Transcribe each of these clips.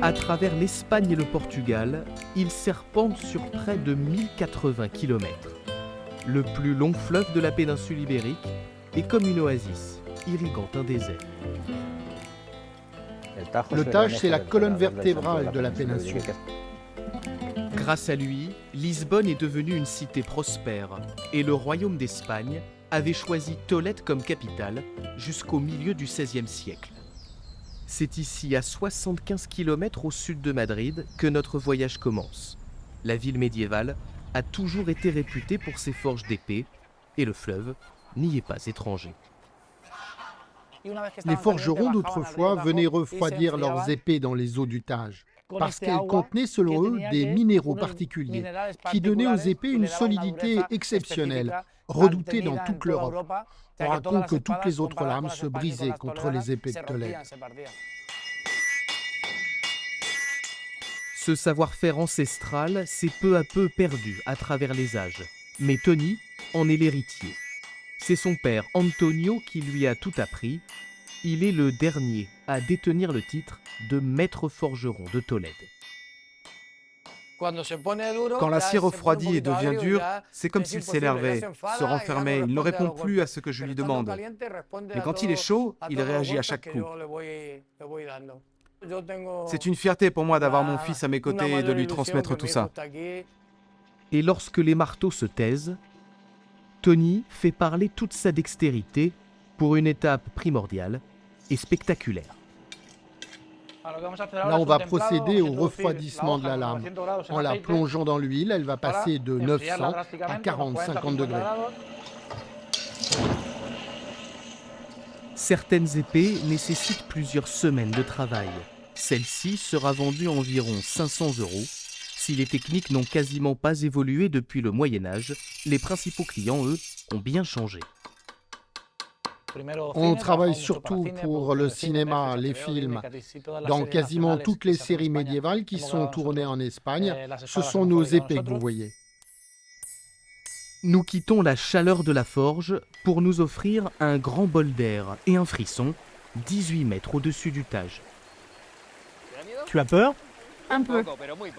À travers l'Espagne et le Portugal, il serpente sur près de 1080 km. Le plus long fleuve de la péninsule ibérique est comme une oasis, irriguant un désert. Le Tage, c'est la colonne vertébrale de la péninsule. Grâce à lui, Lisbonne est devenue une cité prospère et le royaume d'Espagne avait choisi Tolède comme capitale jusqu'au milieu du XVIe siècle. C'est ici, à 75 km au sud de Madrid, que notre voyage commence. La ville médiévale a toujours été réputée pour ses forges d'épée et le fleuve n'y est pas étranger. Les forgerons d'autrefois venaient refroidir leurs épées dans les eaux du Tage, parce qu'elles contenaient selon eux des minéraux particuliers qui donnaient aux épées une solidité exceptionnelle, redoutée dans toute l'Europe. On raconte que toutes les autres lames se brisaient contre les épées de Tolède. Ce savoir-faire ancestral s'est peu à peu perdu à travers les âges, mais Tony en est l'héritier. C'est son père Antonio qui lui a tout appris. Il est le dernier à détenir le titre de maître forgeron de Tolède. Quand l'acier refroidit et devient dur, c'est comme s'il s'énervait, se renfermait, il ne répond plus à ce que je lui demande. Mais quand il est chaud, il réagit à chaque coup. C'est une fierté pour moi d'avoir mon fils à mes côtés et de lui transmettre tout ça. Et lorsque les marteaux se taisent, Tony fait parler toute sa dextérité pour une étape primordiale et spectaculaire. Là, on va procéder au refroidissement de la lame. En la plongeant dans l'huile, elle va passer de 900 à 40-50 degrés. Certaines épées nécessitent plusieurs semaines de travail. Celle-ci sera vendue environ 500 €. Si les techniques n'ont quasiment pas évolué depuis le Moyen-Âge, les principaux clients, eux, ont bien changé. On travaille surtout pour le cinéma, les films. Dans quasiment toutes les séries médiévales qui sont tournées en Espagne, ce sont nos épées que vous voyez. Nous quittons la chaleur de la forge pour nous offrir un grand bol d'air et un frisson, 18 mètres au-dessus du Tage. Tu as peur? Un peu.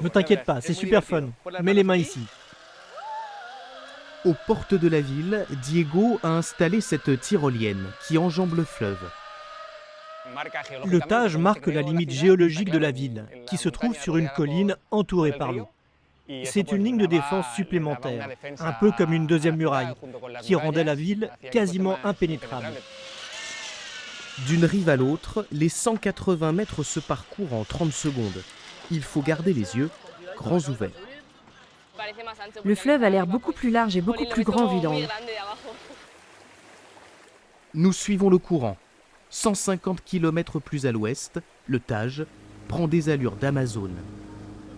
Ne t'inquiète pas, c'est super fun. Mets les mains ici. Aux portes de la ville, Diego a installé cette tyrolienne qui enjambe le fleuve. Le Tage marque la limite géologique de la ville, qui se trouve sur une colline entourée par l'eau. C'est une ligne de défense supplémentaire, un peu comme une deuxième muraille, qui rendait la ville quasiment impénétrable. D'une rive à l'autre, les 180 mètres se parcourent en 30 secondes. Il faut garder les yeux grands ouverts. Le fleuve a l'air beaucoup plus large et beaucoup plus grand vu d'en haut. Nous suivons le courant. 150 km plus à l'ouest, le Tage prend des allures d'Amazone.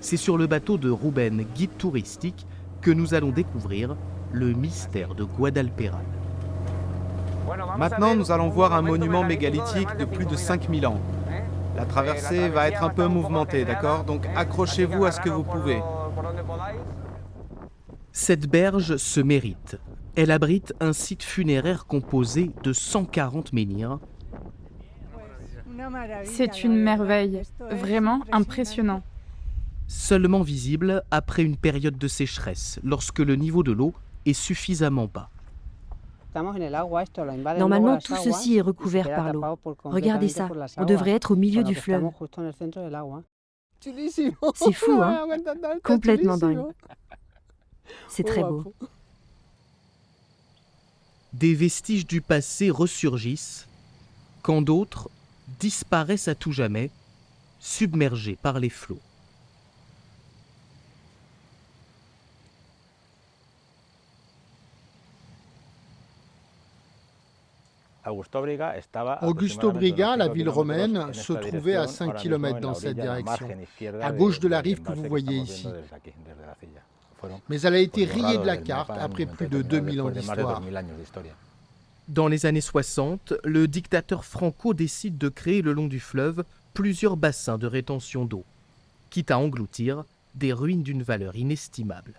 C'est sur le bateau de Ruben, guide touristique, que nous allons découvrir le mystère de Guadalperal. Maintenant, nous allons voir un monument mégalithique de plus de 5000 ans. La traversée va être un peu mouvementée, d'accord? Donc accrochez-vous à ce que vous pouvez. Cette berge se mérite. Elle abrite un site funéraire composé de 140 menhirs. C'est une merveille, vraiment impressionnant. Seulement visible après une période de sécheresse, lorsque le niveau de l'eau est suffisamment bas. Normalement, tout ceci est recouvert par l'eau. Regardez ça, on devrait être au milieu du fleuve. C'est fou, hein? Complètement dingue. C'est très beau. Des vestiges du passé ressurgissent, quand d'autres disparaissent à tout jamais, submergés par les flots. Augusto Briga, la ville romaine, se trouvait à 5 km dans cette direction, à gauche de la rive que vous voyez ici. Mais elle a été rayée de la carte après plus de 2000 ans d'histoire. Dans les années 60, le dictateur Franco décide de créer le long du fleuve plusieurs bassins de rétention d'eau, quitte à engloutir des ruines d'une valeur inestimable.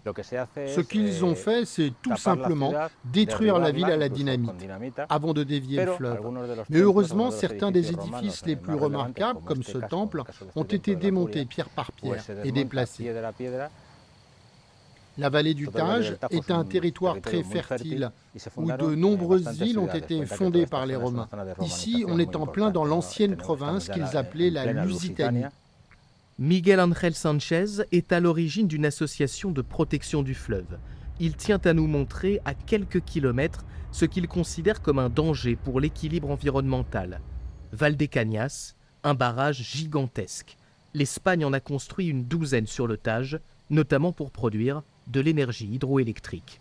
Ce qu'ils ont fait, c'est tout simplement détruire la ville à la dynamite avant de dévier le fleuve. Mais heureusement, certains des édifices les plus remarquables, comme ce temple, ont été démontés pierre par pierre et déplacés. La vallée du Tage est un territoire très fertile, où de nombreuses villes ont été fondées par les Romains. Ici, on est en plein dans l'ancienne province qu'ils appelaient la Lusitanie. Miguel Ángel Sánchez est à l'origine d'une association de protection du fleuve. Il tient à nous montrer à quelques kilomètres ce qu'il considère comme un danger pour l'équilibre environnemental. Valdecañas, un barrage gigantesque. L'Espagne en a construit une douzaine sur le Tage, notamment pour produire de l'énergie hydroélectrique.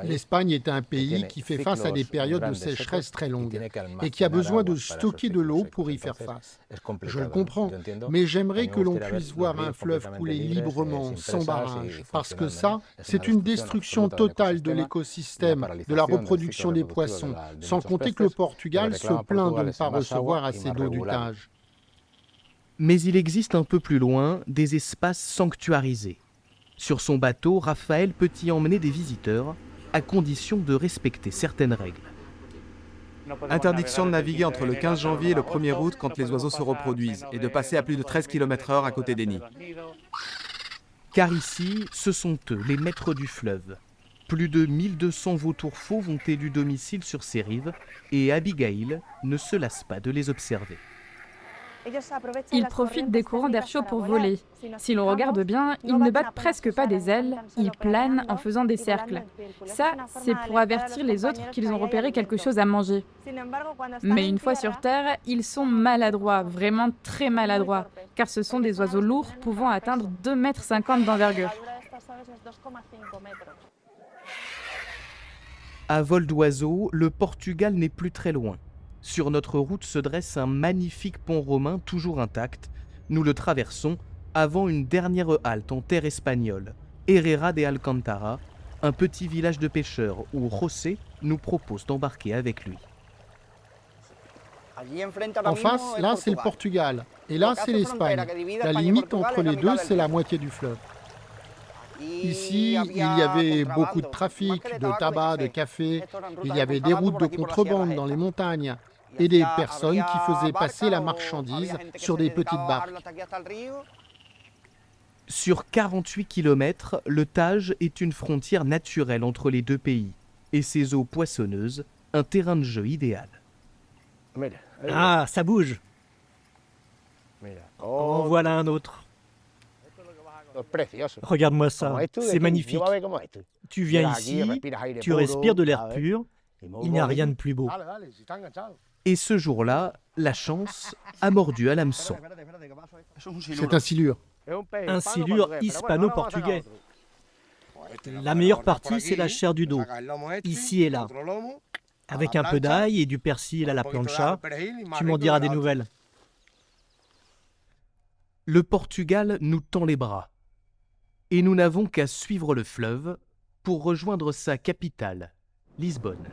L'Espagne est un pays qui fait face à des périodes de sécheresse très longues et qui a besoin de stocker de l'eau pour y faire face. Je le comprends, mais j'aimerais que l'on puisse voir un fleuve couler librement, sans barrage, parce que ça, c'est une destruction totale de l'écosystème, de la reproduction des poissons, sans compter que le Portugal se plaint de ne pas recevoir assez d'eau du Tage. Mais il existe un peu plus loin des espaces sanctuarisés. Sur son bateau, Raphaël peut y emmener des visiteurs, à condition de respecter certaines règles. Interdiction de naviguer entre le 15 janvier et le 1er août quand les oiseaux se reproduisent, et de passer à plus de 13 km/h à côté des nids. Car ici, ce sont eux, les maîtres du fleuve. Plus de 1200 vautours fauves ont élu domicile sur ces rives, et Abigail ne se lasse pas de les observer. Ils profitent des courants d'air chaud pour voler. Si l'on regarde bien, ils ne battent presque pas des ailes, ils planent en faisant des cercles. Ça, c'est pour avertir les autres qu'ils ont repéré quelque chose à manger. Mais une fois sur Terre, ils sont maladroits, vraiment très maladroits, car ce sont des oiseaux lourds pouvant atteindre 2,50 m d'envergure. À vol d'oiseau, le Portugal n'est plus très loin. Sur notre route se dresse un magnifique pont romain toujours intact. Nous le traversons avant une dernière halte en terre espagnole, Herrera de Alcántara, un petit village de pêcheurs où José nous propose d'embarquer avec lui. En face, là, c'est le Portugal, et là, c'est l'Espagne. La limite entre les deux, c'est la moitié du fleuve. Ici, il y avait beaucoup de trafic, de tabac, de café, il y avait des routes de contrebande dans les montagnes et des personnes qui faisaient passer la marchandise sur des petites barques. Sur 48 km, le Tage est une frontière naturelle entre les deux pays et ses eaux poissonneuses, un terrain de jeu idéal. Ah, ça bouge. En voilà un autre. Regarde-moi ça, c'est magnifique. Tu viens ici, tu respires de l'air pur, il n'y a rien de plus beau. Et ce jour-là, la chance a mordu à l'hameçon. C'est un silure. Un silure hispano-portugais. La meilleure partie, c'est la chair du dos, ici et là. Avec un peu d'ail et du persil à la plancha, tu m'en diras des nouvelles. Le Portugal nous tend les bras. Et nous n'avons qu'à suivre le fleuve pour rejoindre sa capitale, Lisbonne.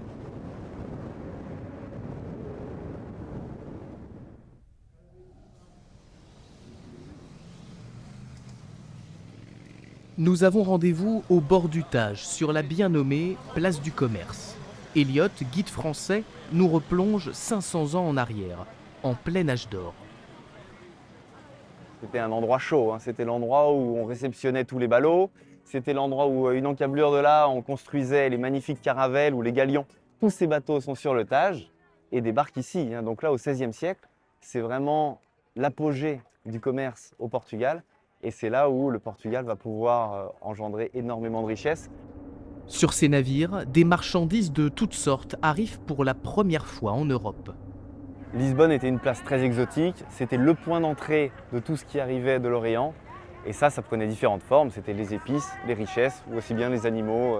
Nous avons rendez-vous au bord du Tage, sur la bien nommée Place du Commerce. Elliot, guide français, nous replonge 500 ans en arrière, en plein âge d'or. C'était un endroit chaud, hein. C'était l'endroit où on réceptionnait tous les ballots. C'était l'endroit où, une encablure de là, on construisait les magnifiques caravelles ou les galions. Tous ces bateaux sont sur le Tage et débarquent ici, hein. Donc là, au XVIe siècle, c'est vraiment l'apogée du commerce au Portugal. Et c'est là où le Portugal va pouvoir engendrer énormément de richesses. Sur ces navires, des marchandises de toutes sortes arrivent pour la première fois en Europe. Lisbonne était une place très exotique, c'était le point d'entrée de tout ce qui arrivait de l'Orient. Et ça prenait différentes formes, c'était les épices, les richesses, ou aussi bien les animaux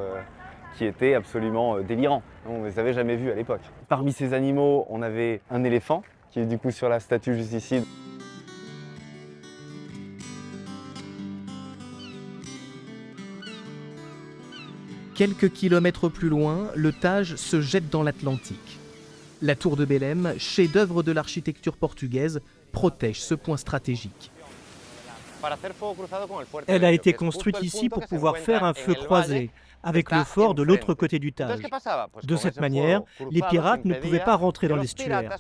qui étaient absolument délirants. On ne les avait jamais vus à l'époque. Parmi ces animaux, on avait un éléphant, qui est du coup sur la statue juste ici. Quelques kilomètres plus loin, le Tage se jette dans l'Atlantique. La tour de Belém, chef-d'œuvre de l'architecture portugaise, protège ce point stratégique. Elle a été construite ici pour pouvoir faire un feu croisé, avec le fort de l'autre côté du Tage. De cette manière, les pirates ne pouvaient pas rentrer dans l'estuaire.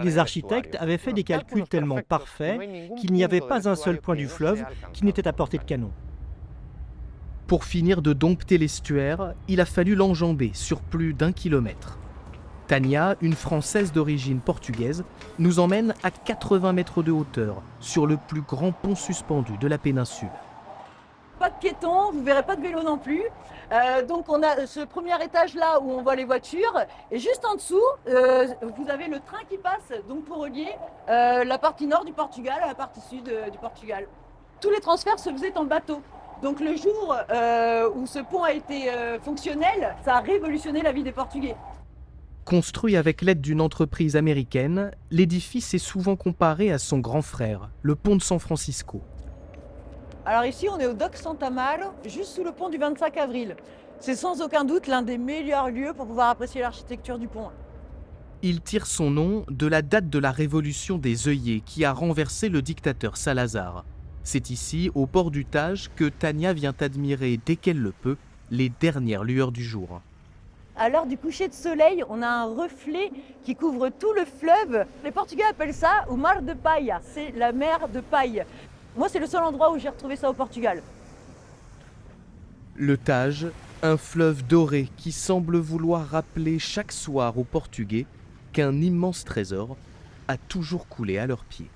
Les architectes avaient fait des calculs tellement parfaits qu'il n'y avait pas un seul point du fleuve qui n'était à portée de canon. Pour finir de dompter l'estuaire, il a fallu l'enjamber sur plus d'1 kilomètre. Tania, une Française d'origine portugaise, nous emmène à 80 mètres de hauteur, sur le plus grand pont suspendu de la péninsule. Pas de piétons, vous ne verrez pas de vélo non plus. Donc on a ce premier étage là où on voit les voitures. Et juste en dessous, vous avez le train qui passe donc pour relier la partie nord du Portugal à la partie sud du Portugal. Tous les transferts se faisaient en bateau. Donc le jour où ce pont a été fonctionnel, ça a révolutionné la vie des Portugais. Construit avec l'aide d'une entreprise américaine, l'édifice est souvent comparé à son grand frère, le pont de San Francisco. Alors ici, on est au Dock Santa Amaro, juste sous le pont du 25 avril. C'est sans aucun doute l'un des meilleurs lieux pour pouvoir apprécier l'architecture du pont. Il tire son nom de la date de la révolution des œillets qui a renversé le dictateur Salazar. C'est ici, au port du Tage, que Tania vient admirer dès qu'elle le peut les dernières lueurs du jour. À l'heure du coucher de soleil, on a un reflet qui couvre tout le fleuve. Les Portugais appellent ça o mar de paille, c'est la mer de paille. Moi, c'est le seul endroit où j'ai retrouvé ça au Portugal. Le Tage, un fleuve doré qui semble vouloir rappeler chaque soir aux Portugais qu'un immense trésor a toujours coulé à leurs pieds.